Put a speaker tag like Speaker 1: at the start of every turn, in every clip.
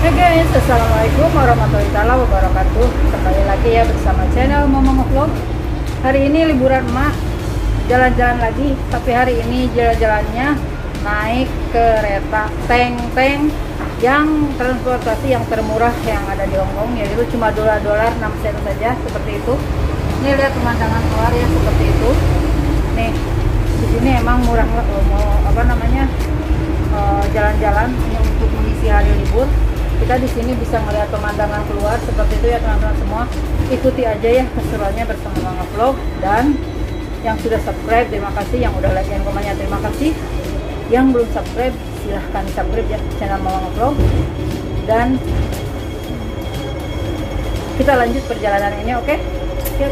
Speaker 1: Hey guys, assalamualaikum warahmatullahi wabarakatuh. Kembali lagi ya bersama channel Momong Vlog. Hari ini liburan emak, jalan-jalan lagi. Tapi hari ini jalan-jalannya naik kereta Teng-Teng yang transportasi yang termurah yang ada di Hongkong, yaitu cuma $6 sen saja, seperti itu. Ini lihat pemandangan keluar ya, seperti itu. Nih, di sini emang murah, jalan-jalan hanya untuk mengisi hari libur. Kita di sini bisa melihat pemandangan keluar seperti itu ya teman-teman semua. Ikuti aja ya keseruannya bersama Mama Vlog. Dan yang sudah subscribe terima kasih, yang udah like dan komennya terima kasih. Yang belum subscribe silahkan subscribe ya channel Mama Vlog. Dan kita lanjut perjalanan ini, oke? Oke.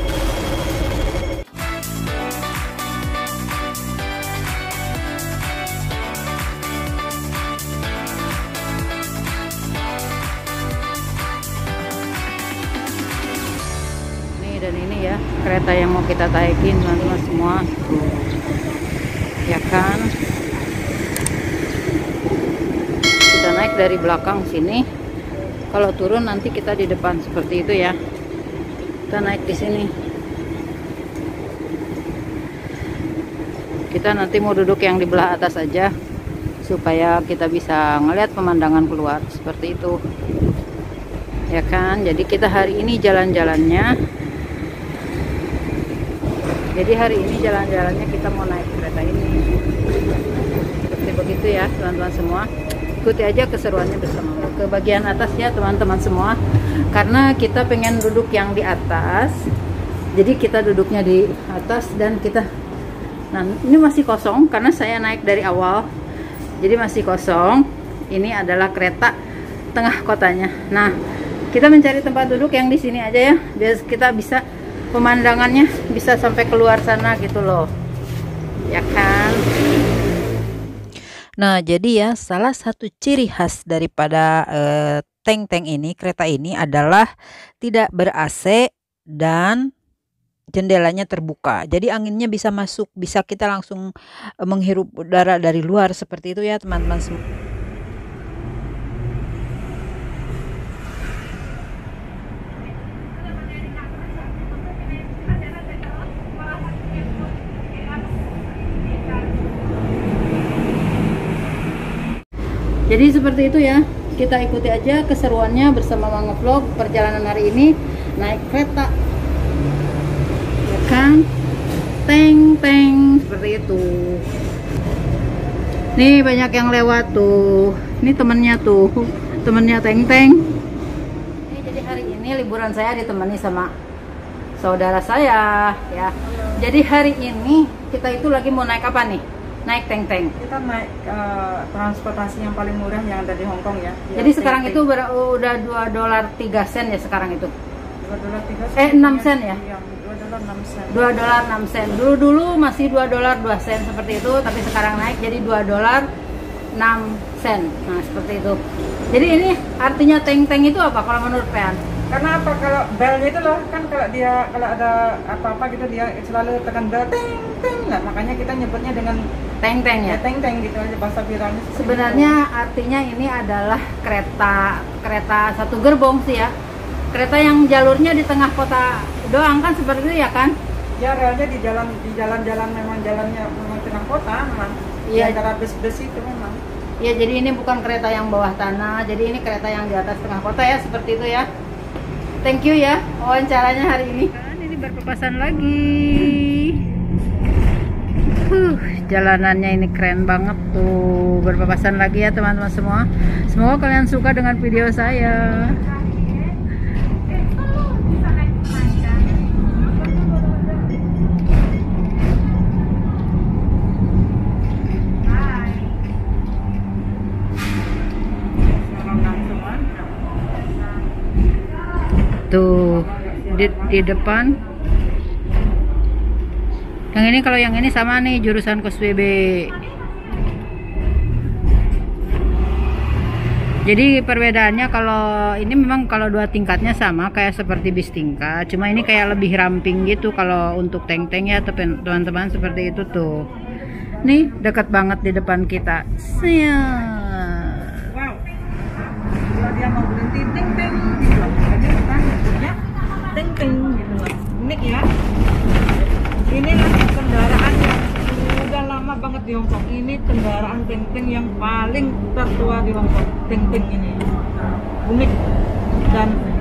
Speaker 1: Dan ini ya kereta yang mau kita naikin teman-teman semua tuh, ya kan, kita naik dari belakang sini, kalau turun nanti kita di depan seperti itu ya. Kita naik di sini, kita nanti mau duduk yang di belah atas aja supaya kita bisa ngeliat pemandangan keluar seperti itu ya kan. Jadi kita hari ini jalan-jalannya kita mau naik kereta ini seperti begitu ya teman-teman semua. Ikuti aja keseruannya bersama ke bagian atas ya teman-teman semua, karena kita pengen duduk yang di atas. Jadi kita duduknya di atas dan kita, nah ini masih kosong karena saya naik dari awal, jadi masih kosong. Ini adalah kereta tengah kotanya. Nah kita mencari tempat duduk yang di sini aja ya, biar kita bisa pemandangannya bisa sampai keluar sana gitu loh, ya kan. Nah jadi ya salah satu ciri khas daripada Teng-Teng ini, kereta ini adalah tidak ber-AC dan jendelanya terbuka, jadi anginnya bisa masuk, bisa kita langsung menghirup udara dari luar seperti itu ya teman-teman semua. Jadi seperti itu ya, kita ikuti aja keseruannya bersama Mama Vlog. Perjalanan hari ini naik kereta, ya kan, Teng-Teng seperti itu. Nih banyak yang lewat tuh, ini temennya tuh, temennya Teng-Teng. Ini jadi hari ini liburan saya ditemani sama saudara saya ya. Jadi hari ini kita itu lagi mau naik apa nih? Naik Teng-Teng.
Speaker 2: Kita naik transportasi yang paling murah yang ada di Hongkong ya.
Speaker 1: Jadi sekarang itu udah $2.03 ya sekarang itu.
Speaker 2: $2.03
Speaker 1: 6 sen ya?
Speaker 2: Iya, $2.06 sen.
Speaker 1: $2.06. Dulu masih $2.02 seperti itu, tapi sekarang naik jadi $2.06. Nah, seperti itu. Jadi ini artinya Teng-Teng itu apa kalau menurut Pean?
Speaker 2: Karena apa? Kalau belnya itu loh, kan kalau ada apa-apa gitu dia selalu tekan bel teng teng. Nah, makanya kita nyebutnya dengan
Speaker 1: Teng-Teng ya?
Speaker 2: Teng-Teng gitu aja bahasa viralnya.
Speaker 1: Sebenarnya artinya ini adalah kereta satu gerbong sih ya. Kereta yang jalurnya di tengah kota doang kan, seperti itu ya kan?
Speaker 2: Ya, relnya di jalan-jalan memang jalannya memang tengah kota memang.
Speaker 1: Iya.
Speaker 2: Antara bus-bus itu memang.
Speaker 1: Ya, jadi ini bukan kereta yang bawah tanah, jadi ini kereta yang di atas tengah kota ya, seperti itu ya. Thank you ya wawancaranya hari ini. Kan ini berpapasan lagi. Jalanannya ini keren banget tuh, berpapasan lagi ya teman-teman semua. Semoga kalian suka dengan video saya. Tuh di depan. Yang ini, kalau yang ini sama nih jurusan KOSWB. Jadi perbedaannya kalau ini memang kalau 2 tingkatnya sama kayak seperti bis tingkat, cuma ini kayak lebih ramping gitu kalau untuk Teng-Teng ya teman-teman, seperti itu tuh. Nih dekat banget di depan kita.
Speaker 2: Wow. Kalau dia mau berhenti ting ting gitu loh. Makanya kita nyebutnya ting ting gitu loh. Unik ya. Inilah kendaraan yang udah lama banget di Hongkong. Ini kendaraan ting ting yang paling tertua di Hongkong. Ting ting ini unik,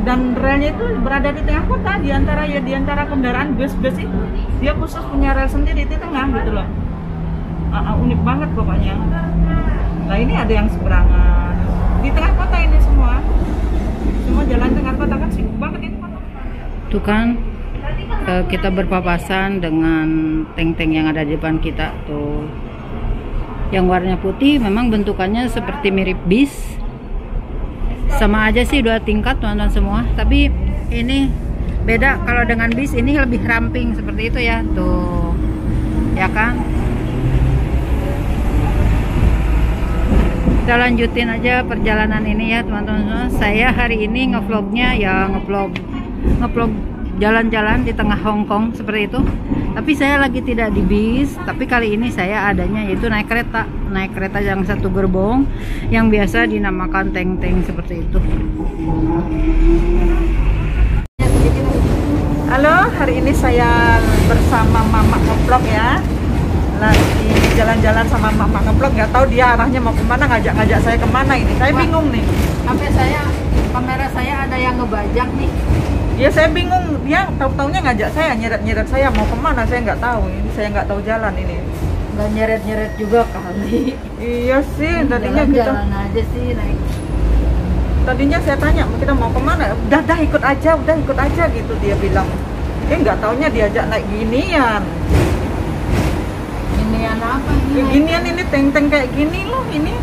Speaker 2: dan relnya itu berada di tengah kota, di antara kendaraan bus-bus itu dia khusus punya rel sendiri di tengah gitu loh. Unik banget pokoknya. Nah ini ada yang seberangan di tengah kota, ini semua jalan tengah kota kan sibuk banget ini kota.
Speaker 1: Tuh kan, kita berpapasan dengan tank-tank yang ada di depan kita tuh. Yang warnanya putih memang bentukannya seperti mirip bis. Sama aja sih, 2 tingkat teman-teman semua. Tapi ini beda, kalau dengan bis ini lebih ramping seperti itu ya. Tuh. Ya kan? Kita lanjutin aja perjalanan ini ya teman-teman. Saya hari ini ngevlognya ya ngevlog jalan-jalan di tengah Hongkong seperti itu. Tapi saya lagi tidak di bis, tapi kali ini saya adanya yaitu naik kereta yang satu gerbong yang biasa dinamakan teng-teng seperti itu.
Speaker 2: Halo, hari ini saya bersama Mama Ngeblog ya. Lagi jalan-jalan sama Mama Ngeblog, nggak tahu dia arahnya mau kemana, ngajak saya kemana ini. Saya bingung nih.
Speaker 1: Sampai kamera saya ada yang ngebajak nih.
Speaker 2: Ya saya bingung, dia tahu-taunya ngajak saya, nyeret saya mau kemana, saya nggak tahu. Ini saya nggak tahu jalan ini.
Speaker 1: Nggak nyeret juga kali.
Speaker 2: Iya sih, tadinya kita
Speaker 1: jalan aja sih naik.
Speaker 2: Tadinya saya tanya kita mau kemana, udah ikut aja gitu dia bilang. Nggak taunya diajak naik ginian.
Speaker 1: Ginian apa ini?
Speaker 2: Ginian ini teng-teng kayak gini loh ini.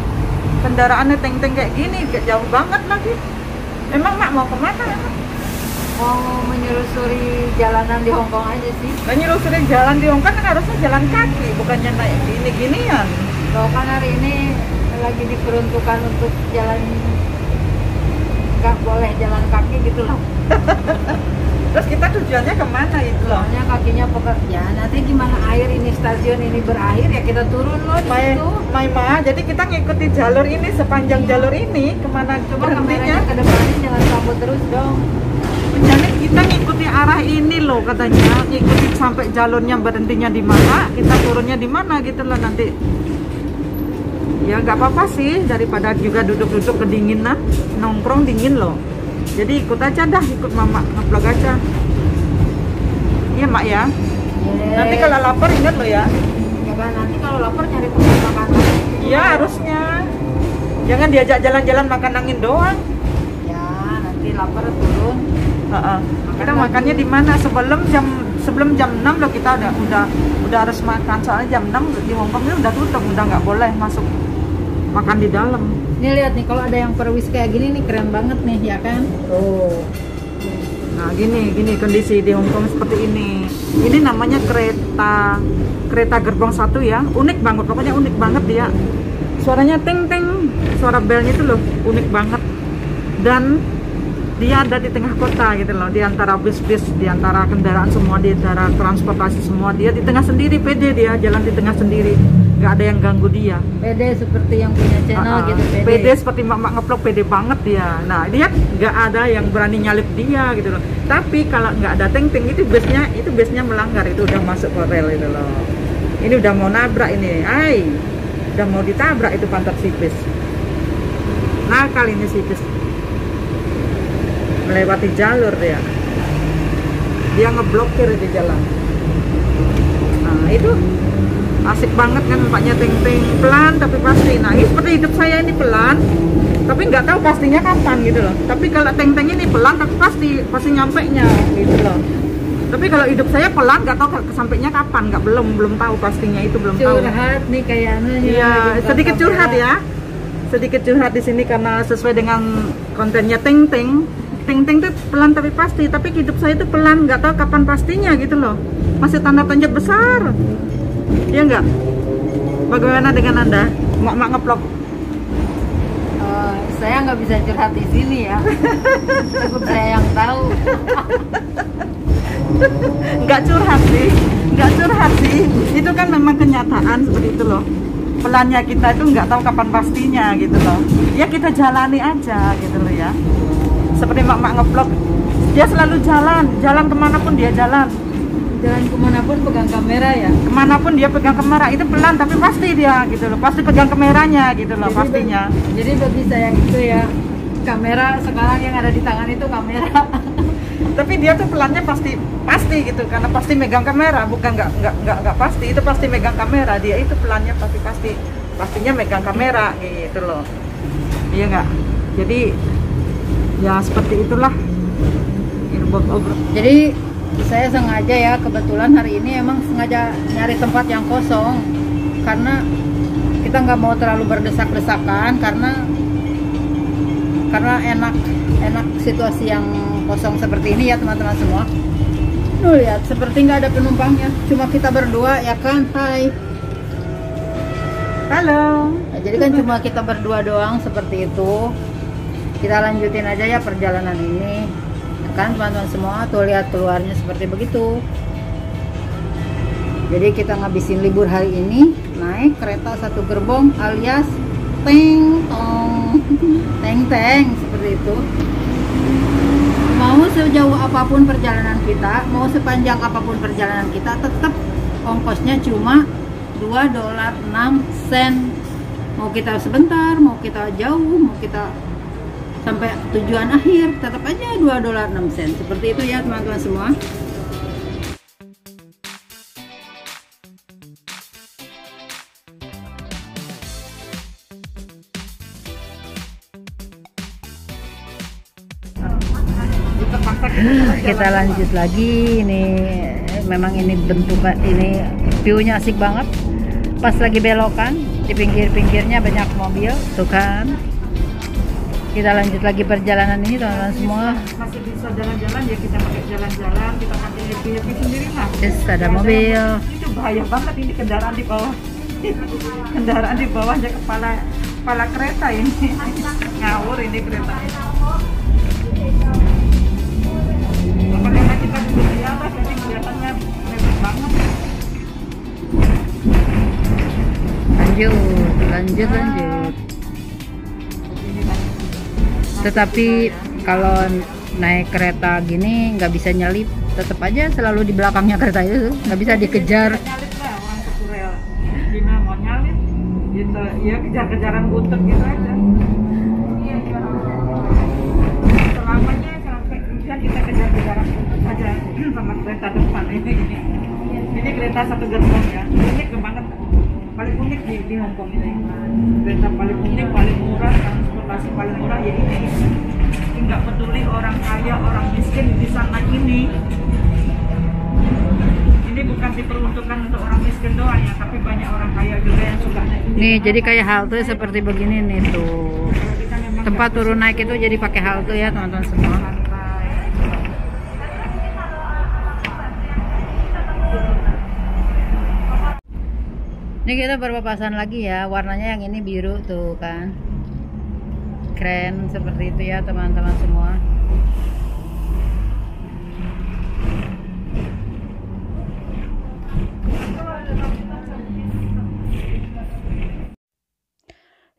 Speaker 2: Kendaraannya teng-teng kayak gini, jauh banget lagi. Emang Mak mau kemana emang?
Speaker 1: Mau menyusuri jalanan di Hongkong aja sih.
Speaker 2: Menyusuri jalan di Hongkong kan harusnya jalan kaki, bukannya naik gini-ginian.
Speaker 1: Loh kan hari ini lagi diperuntukkan untuk jalan, nggak boleh jalan kaki gitu loh.
Speaker 2: Terus kita tujuannya kemana itu loh?
Speaker 1: Soalnya kakinya pekerja. Nanti gimana air ini stasiun ini berakhir ya kita turun loh di situ.
Speaker 2: Ma, jadi kita ngikuti jalur ini sepanjang jalur ini kemana
Speaker 1: Coba
Speaker 2: berhentinya?
Speaker 1: kameranya ke depanin jangan kabur terus dong.
Speaker 2: Jadi kita ngikuti arah ini loh katanya, ngikuti sampai jalurnya berhentinya di mana, kita turunnya di mana gitu loh nanti. Ya nggak apa-apa sih, daripada juga duduk-duduk kedinginan, nongkrong dingin loh. Jadi ikut aja dah, ikut Mama Ngeblog aja. Iya Mak ya. Nanti kalau lapar ingat loh ya.
Speaker 1: Ya kan, nanti kalau lapar nyari tempat makan.
Speaker 2: Iya harusnya. Jangan diajak jalan-jalan makan angin doang.
Speaker 1: Ya nanti lapar turun.
Speaker 2: Kita makannya di mana? Sebelum jam 6 loh kita udah harus makan. Soalnya jam 6 di Hongkong ini udah tutup, udah nggak boleh masuk makan di dalam.
Speaker 1: Nih lihat nih, kalau ada yang perwis kayak gini nih keren banget nih ya kan.
Speaker 2: Oh. Nah gini kondisi di Hongkong seperti ini. Ini namanya kereta gerbong 1 ya. Unik banget, pokoknya unik banget dia. Suaranya ting ting, suara belnya itu loh unik banget. Dan dia ada di tengah kota gitu loh, di antara bis-bis, di antara kendaraan semua, di antara transportasi semua, dia di tengah sendiri, pede dia jalan di tengah sendiri, nggak ada yang ganggu dia.
Speaker 1: Pede seperti yang punya channel gitu,
Speaker 2: pede seperti Mak Ngeblog, pede banget dia. Nah dia nggak ada yang berani nyalip dia gitu loh. Tapi kalau nggak ada teng-teng itu busnya melanggar, itu udah masuk ke rel itu loh. Ini udah mau nabrak ini, udah mau ditabrak itu pantat si bis. Nakal ini si bis. Melewati jalur dia ngeblokir di jalan. Nah itu asik banget kan tempatnya, ting-ting pelan tapi pasti. Nah ini seperti hidup saya ini pelan tapi nggak tahu pastinya kapan gitu loh. Tapi kalau ting-ting ini pelan tapi pasti nyampe nya gitu loh. Tapi kalau hidup saya pelan nggak tahu kesampainya kapan, belum tahu pastinya, itu belum tahu.
Speaker 1: Curhat nih kayaknya.
Speaker 2: Iya sedikit curhat ya, sedikit curhat di sini karena sesuai dengan kontennya ting-ting tuh pelan tapi pasti, tapi hidup saya itu pelan, nggak tahu kapan pastinya gitu loh, masih tanda tanya besar. Iya nggak? Bagaimana dengan Anda, Mak Ngeblog?
Speaker 1: Saya nggak bisa curhat di sini ya, cukup saya yang tahu.
Speaker 2: Nggak curhat sih, itu kan memang kenyataan seperti itu loh. pelannya kita itu nggak tahu kapan pastinya gitu loh. Ya kita jalani aja gitu loh ya. Seperti mak-mak ngevlog, dia selalu jalan kemanapun dia jalan
Speaker 1: kemanapun pegang kamera ya.
Speaker 2: kemanapun dia pegang kamera itu pelan tapi pasti dia gitu loh, pasti pegang kameranya gitu loh pastinya.
Speaker 1: Jadi bagi saya itu ya, kamera sekarang yang ada di tangan itu kamera.
Speaker 2: Tapi dia tuh pelannya pasti gitu, karena pasti megang kamera, bukan nggak pasti, itu pasti megang kamera, dia itu pelannya pastinya megang kamera gitu loh. Iya nggak? Jadi ya seperti itulah.
Speaker 1: Jadi saya sengaja ya, kebetulan hari ini emang sengaja nyari tempat yang kosong karena kita nggak mau terlalu berdesak-desakan, karena enak situasi yang kosong seperti ini ya teman-teman semua. Nuh lihat, seperti nggak ada penumpangnya, cuma kita berdua ya kan. Hai,
Speaker 2: Halo.
Speaker 1: nah, jadi kan cuma kita berdua doang seperti itu. Kita lanjutin aja ya perjalanan ini ya kan teman-teman semua. Tuh lihat keluarnya seperti begitu. Jadi kita ngabisin libur hari ini naik kereta satu gerbong alias teng tong teng teng seperti itu. Mau sejauh apapun perjalanan kita, mau sepanjang apapun perjalanan kita, tetap ongkosnya cuma $2.06. Mau kita sebentar, mau kita jauh, mau kita sampai tujuan akhir, tetap aja $2.06. Seperti itu ya teman-teman semua. Kita lanjut lagi. Ini memang ini bentuk ini view-nya asik banget. Pas lagi belokan di pinggir-pinggirnya banyak mobil tuh kan. Kita lanjut lagi perjalanan ini teman-teman semua.
Speaker 2: Masih bisa jalan-jalan ya, kita pakai jalan-jalan, kita pakai happy sendiri lah.
Speaker 1: Terus ada mobil.
Speaker 2: Itu bahaya banget ini kendaraan di bawah. Kendaraan di bawahnya kepala kereta ini. Ngawur ini kereta ini. Karena kita duduk di atas jadi kelihatannya mepet banget.
Speaker 1: Lanjut. Tetapi kalau naik kereta gini nggak bisa nyelip, tetap aja selalu di belakangnya kereta itu, nggak bisa dikejar.
Speaker 2: Nyalip lah orang keturel. Gimana mau nyalip? Gitu, ya kejar-kejaran buntut gitu aja. Selamanya sampai kemudian kita kejar-kejaran buntut aja sama kereta depan ini. Ini kereta satu gerbong ya, unik banget. Paling unik di Hong Kong ini. Kereta paling unik, paling murah, transportasi paling murah ya ini. Nggak peduli orang kaya, orang miskin bisa naik ini. Ini bukan diperuntukkan untuk orang miskin doang ya, tapi banyak orang kaya juga yang suka naik ini.
Speaker 1: Nih, jadi kayak halte seperti begini nih tuh. Tempat turun naik itu jadi pakai halte ya teman-teman semua. Ini kita berpapasan lagi ya, warnanya yang ini biru tuh kan. Keren seperti itu ya teman-teman semua.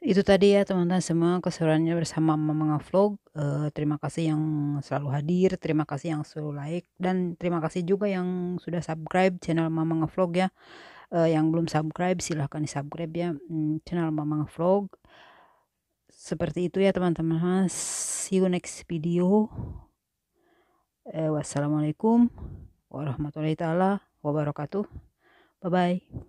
Speaker 1: Itu tadi ya teman-teman semua keseruannya bersama Mama Ngevlog. Terima kasih yang selalu hadir, terima kasih yang selalu like, dan terima kasih juga yang sudah subscribe channel Mama Ngevlog ya. Yang belum subscribe silahkan di subscribe ya channel Mama Ngevlog. Seperti itu ya teman-teman. See you next video. Wassalamualaikum warahmatullahi taala wabarakatuh. Bye bye.